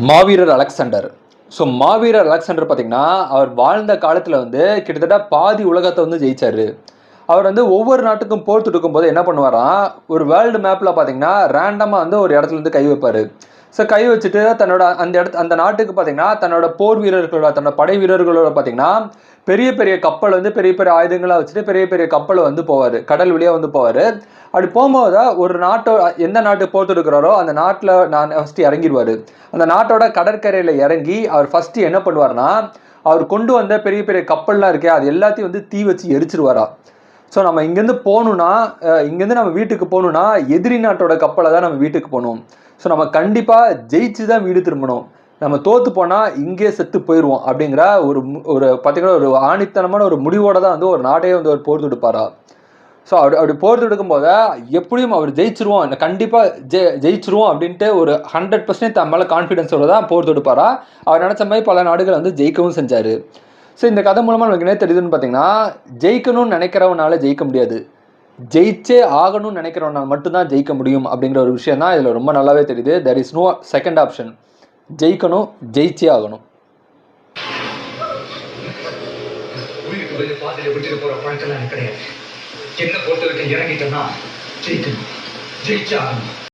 மாவீரர் Alexander. So மாவீரர் Alexander பார்த்தீங்கன்னா, அவர் வாழ்ந்த காலத்தில் வந்து கிட்டத்தட்ட பாதி உலகத்தை வந்து ஜெயிச்சாரு. அவர் வந்து ஒவ்வொரு நாட்டுக்கும் போர் தொடுக்கும் போது என்ன பண்ணுவாராம், ஒரு வேர்ல்டு மேப்பில் பார்த்தீங்கன்னா ரேண்டமாக வந்து ஒரு இடத்துல இருந்து கை வைப்பார். ஸோ கை வச்சுட்டு தன்னோட அந்த நாட்டுக்கு பார்த்தீங்கன்னா தன்னோட போர் வீரர்களோட தன்னோட படை வீரர்களோட பார்த்தீங்கன்னா பெரிய பெரிய கப்பல் வந்து பெரிய பெரிய ஆயுதங்களாக வச்சுட்டு பெரிய பெரிய கப்பலை வந்து போவார், கடல் வழியாக வந்து போவார். அப்படி போகும்போது ஒரு எந்த நாட்டுக்கு போர் தொடுக்கிறாரோ அந்த நாட்டில் நான் ஃபஸ்ட்டு இறங்கிடுவார். அந்த நாட்டோட கடற்கரையில் இறங்கி அவர் ஃபஸ்ட்டு என்ன பண்ணுவார்னா, அவர் கொண்டு வந்த பெரிய பெரிய கப்பல்லாம் இருக்கே அது எல்லாத்தையும் வந்து தீ வச்சு எரிச்சிருவாரா. ஸோ நம்ம இங்கேருந்து போகணுன்னா, இங்கேருந்து நம்ம வீட்டுக்கு போகணுன்னா எதிரி நாட்டோட கப்பலை தான் நம்ம வீட்டுக்கு போகணும். ஸோ நம்ம கண்டிப்பாக ஜெயிச்சு தான் வீடு திரும்பணும். நம்ம தோற்று போனால் இங்கே செத்து போயிடுவோம் அப்படிங்கிற ஒரு பார்த்தீங்கன்னா ஒரு ஆணித்தனமான ஒரு முடிவோடு தான் வந்து ஒரு நாட்டையே வந்து ஒரு போர் தொடுப்பாரா. ஸோ அப்படி போர் தொடுக்கும் போது எப்படியும் அவர் ஜெயிச்சிருவோம், கண்டிப்பாக ஜெயிச்சிருவோம் அப்படின்ட்டு ஒரு 100% தன் மேலே கான்ஃபிடென்ஸோட தான் போர் தொடுப்பாரா. அவர் நினச்ச மாதிரி பல நாடுகள் வந்து ஜெயிக்கவும் செஞ்சார். ஸோ இந்த கதை மூலமாக நமக்கு என்ன தெரியுதுன்னு பார்த்தீங்கன்னா, ஜெயிக்கணும்னு நினைக்கிறவனால ஜெயிக்க முடியாது, ஜெயிச்சே ஆகணும்னு நினைக்கிறவனால் மட்டும்தான் ஜெயிக்க முடியும் அப்படிங்கிற ஒரு விஷயம் தான் இதில் ரொம்ப நல்லாவே தெரியுது. There is no second option. ஜெயிக்கணும், ஜெயிச்சே ஆகணும். என்ன பொறுத்த வரைக்கும் இறங்கிட்டோம்னா ஜெயிக்கணும், ஜெயிச்சே ஆகணும்.